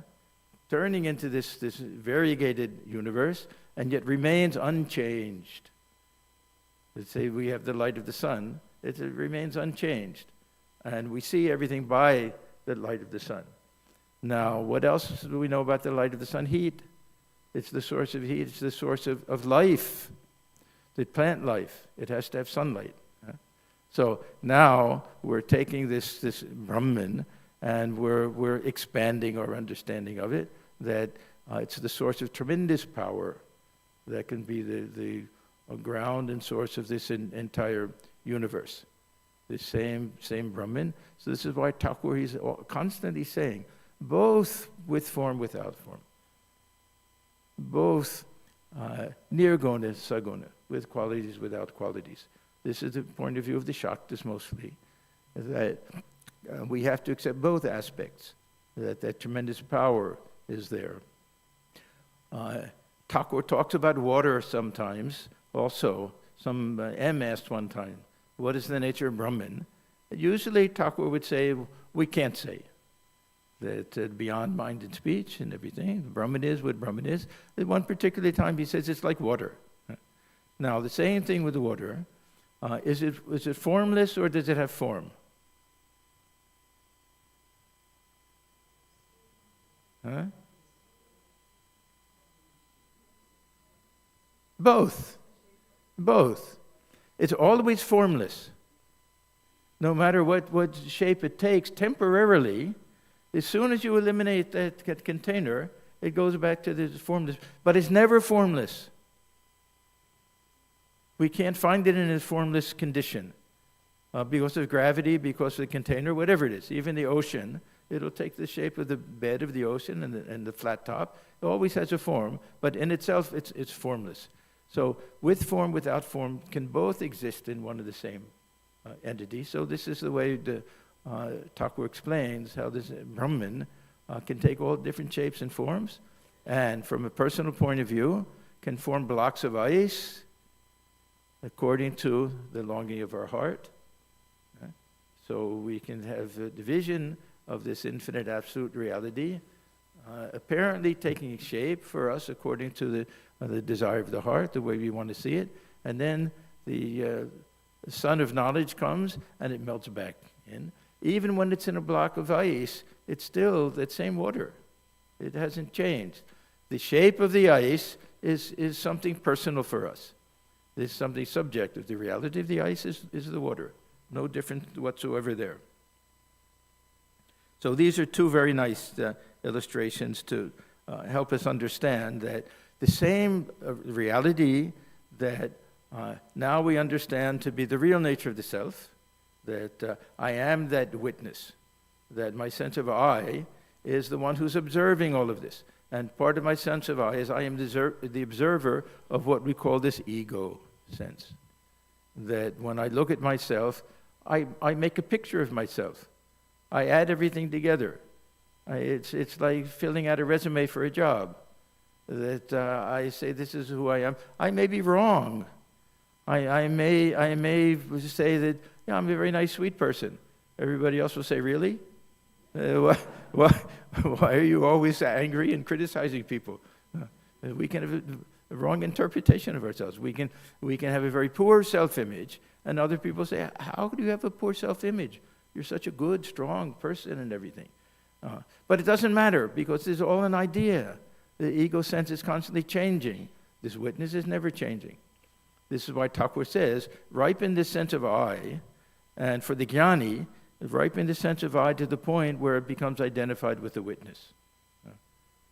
turning into this variegated universe, and yet remains unchanged. Let's say we have the light of the sun, it remains unchanged. And we see everything by the light of the sun. Now, what else do we know about the light of the sun? Heat. It's the source of heat, it's the source of life. The plant life, it has to have sunlight. So now we're taking this Brahman and we're expanding our understanding of it, that it's the source of tremendous power that can be the ground and source of this entire universe. The same Brahman. So this is why Thakur, he's constantly saying, both with form, without form, both nirguna, saguna, with qualities, without qualities. This is the point of view of the Shaktas mostly, that we have to accept both aspects, that tremendous power is there. Thakur talks about water sometimes also. Some M asked one time, what is the nature of Brahman? Usually Thakur would say, we can't say. That beyond mind and speech and everything, Brahman is what Brahman is. At one particular time he says it's like water. Now the same thing with the water. Is it formless or does it have form? Huh? Both. It's always formless. No matter what shape it takes, temporarily, as soon as you eliminate that container, it goes back to the formless. But it's never formless. We can't find it in its formless condition. Because of gravity, because of the container, whatever it is. Even the ocean, it'll take the shape of the bed of the ocean and the flat top. It always has a form, but in itself, it's formless. So with form, without form, can both exist in one of the same entity. So this is the way Thakur explains how this Brahman can take all different shapes and forms, and from a personal point of view, can form blocks of ice according to the longing of our heart. So we can have the vision of this infinite absolute reality, apparently taking shape for us according to the desire of the heart, the way we want to see it, and then the sun of knowledge comes and it melts back in. Even when it's in a block of ice, it's still that same water. It hasn't changed. The shape of the ice is something personal for us. It's something subjective. The reality of the ice is the water. No different whatsoever there. So these are two very nice illustrations to help us understand that the same reality that now we understand to be the real nature of the self, that I am that witness, that my sense of I is the one who's observing all of this. And part of my sense of I is I am the observer of what we call this ego sense. That when I look at myself, I make a picture of myself. I add everything together. It's like filling out a resume for a job. That I say this is who I am. I may be wrong. I may say that I'm a very nice, sweet person. Everybody else will say, really? Why are you always angry and criticizing people? We can have a wrong interpretation of ourselves. We can have a very poor self-image, and other people say, how do you have a poor self-image? You're such a good, strong person and everything. But it doesn't matter, because it's all an idea. The ego sense is constantly changing. This witness is never changing. This is why Thakur says, ripen this sense of I, and for the jnani, ripen the sense of I to the point where it becomes identified with the witness.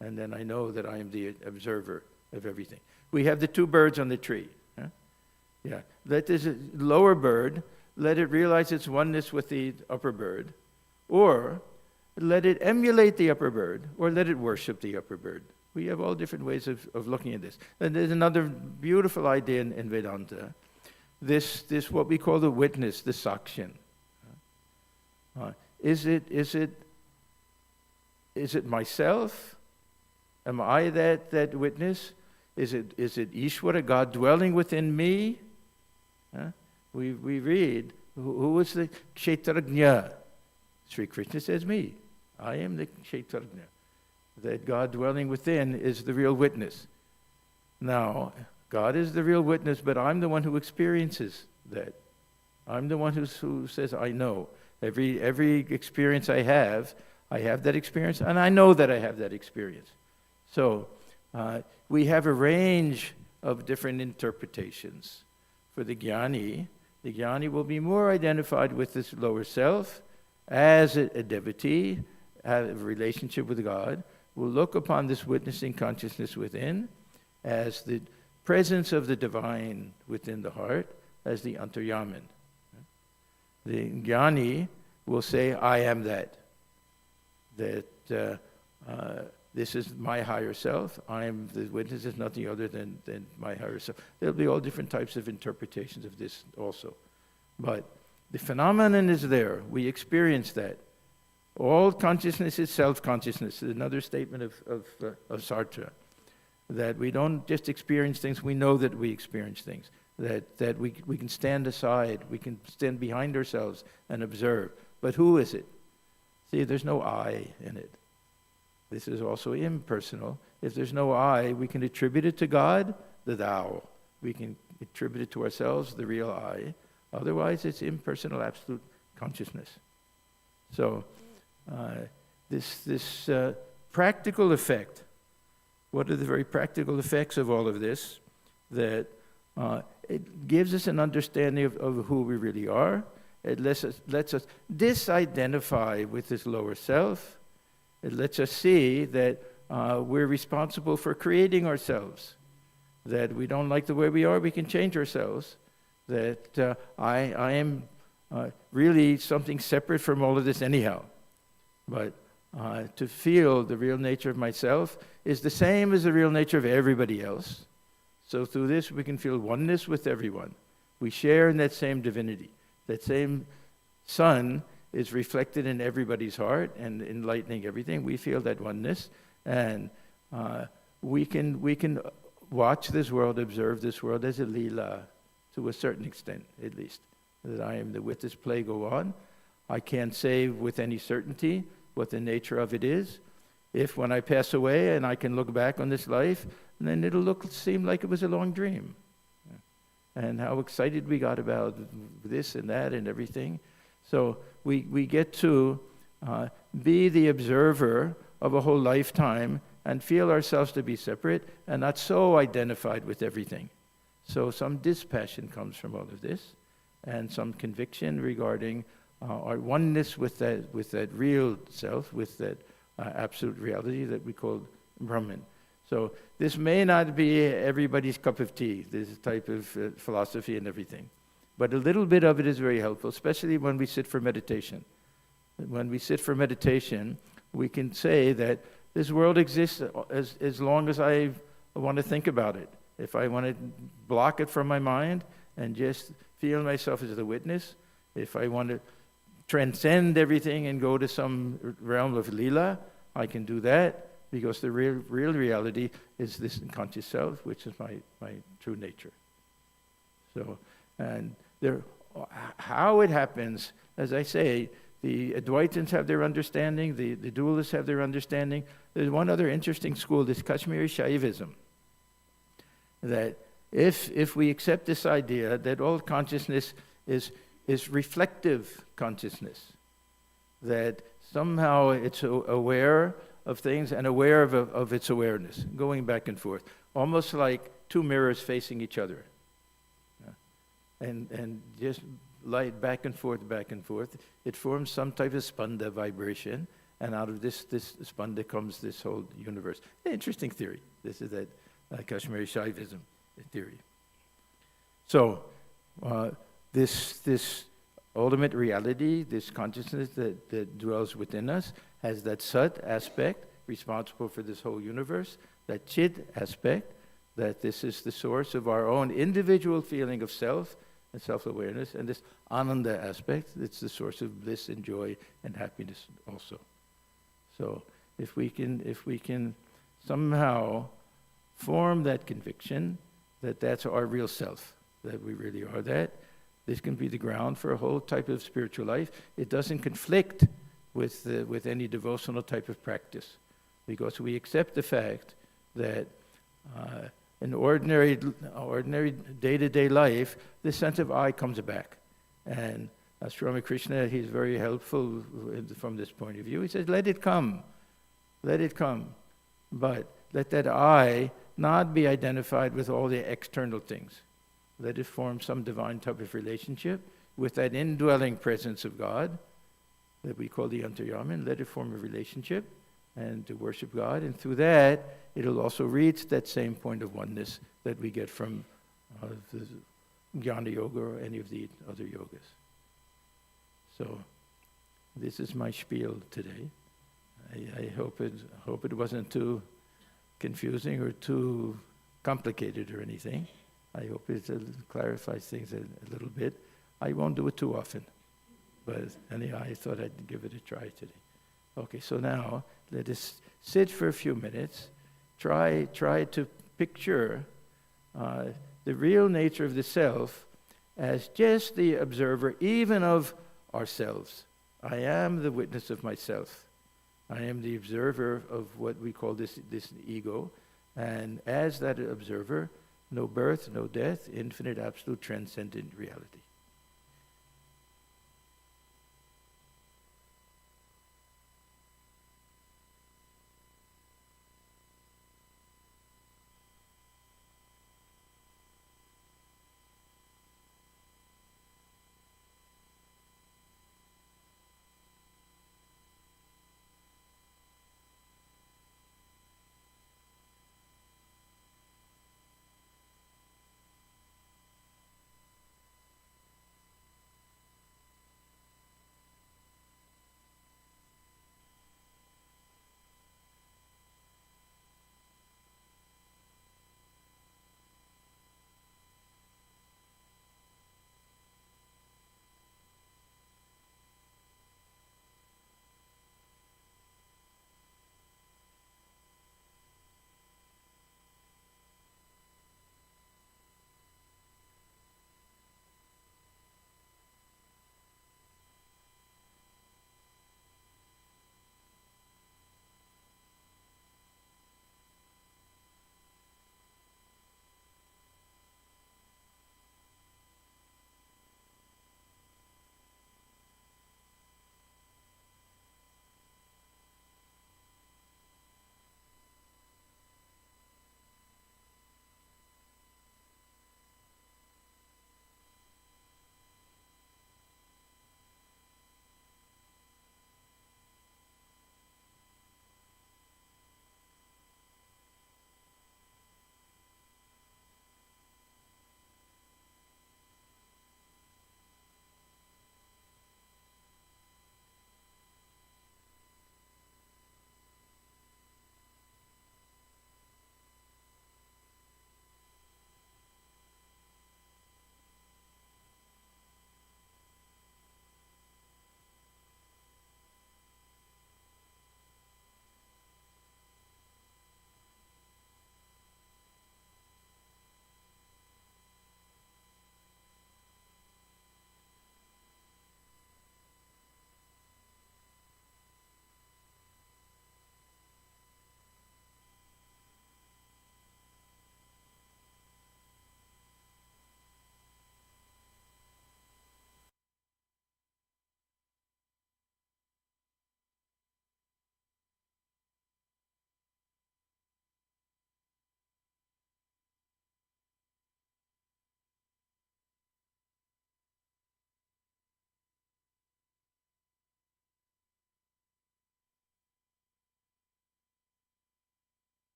And then I know that I am the observer of everything. We have the two birds on the tree. Yeah. Let this lower bird, let it realize its oneness with the upper bird, or let it emulate the upper bird, or let it worship the upper bird. We have all different ways of looking at this. And there's another beautiful idea in Vedanta. This what we call the witness, the sakshan. Is it myself? Am I that witness? Is it Ishvara, God dwelling within me? We read, who is the Kshetrajna? Sri Krishna says me. I am the Kshetrajna. That God dwelling within is the real witness. Now, God is the real witness, but I'm the one who experiences that. I'm the one who says, I know. Every experience I have that experience, and I know that I have that experience. So, we have a range of different interpretations. For the jnani will be more identified with this lower self as a devotee, have a relationship with God, will look upon this witnessing consciousness within as the presence of the divine within the heart, as the antaryaman. The jnani will say, I am that this is my higher self. I am the witness is nothing other than my higher self. There'll be all different types of interpretations of this also. But the phenomenon is there. We experience that. All consciousness is self-consciousness. Another statement of Sartre, that we don't just experience things, we know that we experience things. That we can stand aside, we can stand behind ourselves and observe. But who is it? See, there's no I in it. This is also impersonal. If there's no I, we can attribute it to God, the thou. We can attribute it to ourselves, the real I. Otherwise, it's impersonal, absolute consciousness. So, this practical effect, what are the very practical effects of all of this? That it gives us an understanding of who we really are. It lets us disidentify with this lower self. It lets us see that we're responsible for creating ourselves. That we don't like the way we are, we can change ourselves. That I am really something separate from all of this anyhow. But to feel the real nature of myself is the same as the real nature of everybody else. So through this, we can feel oneness with everyone. We share in that same divinity. That same sun is reflected in everybody's heart and enlightening everything. We feel that oneness, and we can watch this world, observe this world as a lila, to a certain extent, at least. That I am with this play go on. I can't say with any certainty what the nature of it is. If when I pass away and I can look back on this life, then it'll seem like it was a long dream. And how excited we got about this and that and everything. So we get to be the observer of a whole lifetime and feel ourselves to be separate and not so identified with everything. So some dispassion comes from all of this, and some conviction regarding our oneness with that real self, with that absolute reality that we call Brahman. So this may not be everybody's cup of tea, this type of philosophy and everything. But a little bit of it is very helpful, especially when we sit for meditation. When we sit for meditation, we can say that this world exists as long as I want to think about it. If I want to block it from my mind and just feel myself as the witness, if I want to transcend everything and go to some realm of lila, I can do that, because the real reality is this unconscious self, which is my true nature. So, and how it happens, as I say, the Advaitins have their understanding, the dualists have their understanding. There's one other interesting school, this Kashmiri Shaivism, that if we accept this idea that all consciousness is reflective consciousness, that somehow it's aware of things and aware of its awareness, going back and forth, almost like two mirrors facing each other. And just light back and forth, it forms some type of spanda vibration, and out of this spanda comes this whole universe. Interesting theory. This is that Kashmiri Shaivism theory. So this ultimate reality, this consciousness that dwells within us, has that Sat aspect, responsible for this whole universe, that Chit aspect, that this is the source of our own individual feeling of self and self-awareness, and this Ananda aspect, it's the source of bliss and joy and happiness also. So if we can somehow form that conviction that that's our real self, that we really are that, this can be the ground for a whole type of spiritual life. It doesn't conflict with any devotional type of practice, because we accept the fact that in ordinary day-to-day life, this sense of I comes back. And Sri Ramakrishna, he's very helpful from this point of view. He says, let it come, but let that I not be identified with all the external things. Let it form some divine type of relationship with that indwelling presence of God that we call the Antaryaman. Let it form a relationship and to worship God. And through that, it'll also reach that same point of oneness that we get from the Jnana Yoga or any of the other yogas. So this is my spiel today. I hope it wasn't too confusing or too complicated or anything. I hope it clarifies things a little bit. I won't do it too often, but anyhow, I thought I'd give it a try today. Okay, so now let us sit for a few minutes. Try to picture the real nature of the self as just the observer, even of ourselves. I am the witness of myself. I am the observer of what we call this ego. And as that observer, no birth, no death, infinite, absolute, transcendent reality.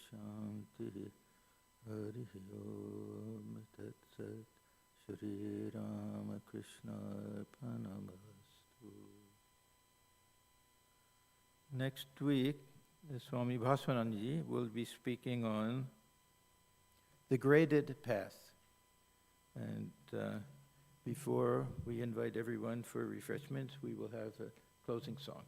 Shanti. Hari Om Tat Sat. Sri Ramakrishna Arpanamastu. Next week, Swami Swahananda will be speaking on the graded path. And before we invite everyone for refreshments, we will have a closing song.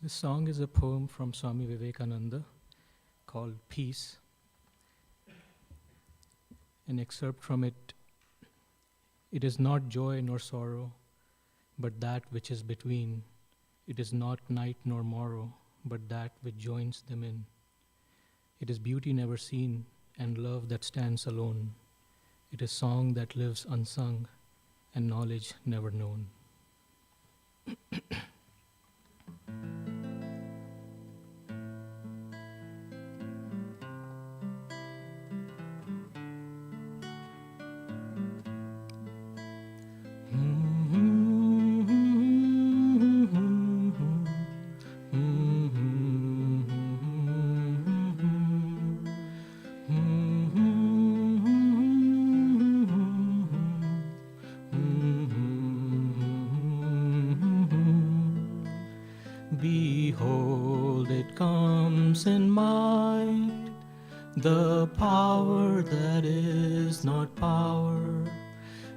This song is a poem from Swami Vivekananda called Peace. An excerpt from it. It is not joy nor sorrow, but that which is between. It is not night nor morrow, but that which joins them in. It is beauty never seen and love that stands alone. It is song that lives unsung and knowledge never known. Behold, it comes in might, the power that is not power,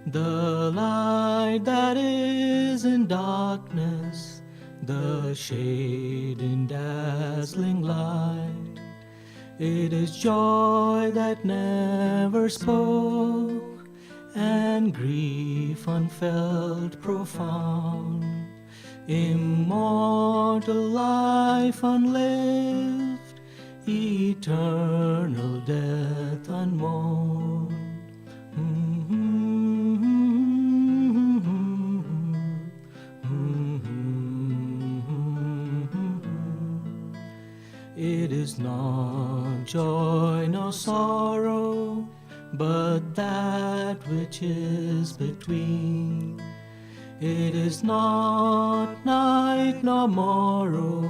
the light that is in darkness, the shade in dazzling light. It is joy that never spoke, and grief unfelt profound. Immortal life unlived, eternal death unmourned. It is not joy nor sorrow, but that which is between. It is not night nor morrow,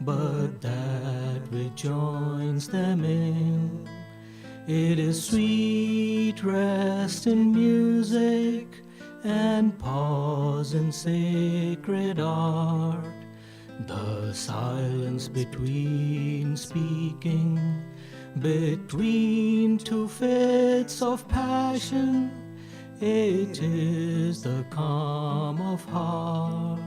but that which joins them in. It is sweet rest in music and pause in sacred art. The silence between speaking, between two fits of passion. It is the calm of heart.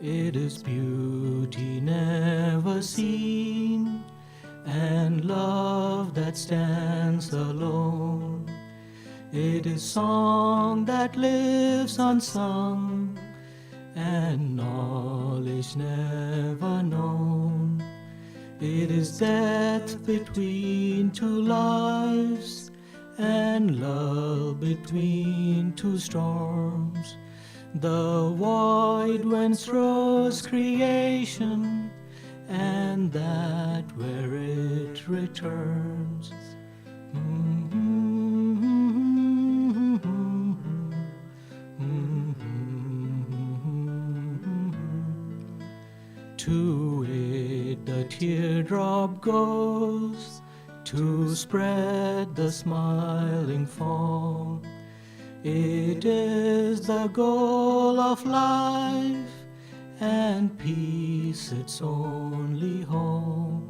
It is beauty never seen, and love that stands alone. It is song that lives unsung, and knowledge never known. It is death between two lives, and love between two storms. The void whence rose creation, and that where it returns. To it the teardrop goes, to spread the smiling form. It is the goal of life, and peace its only home.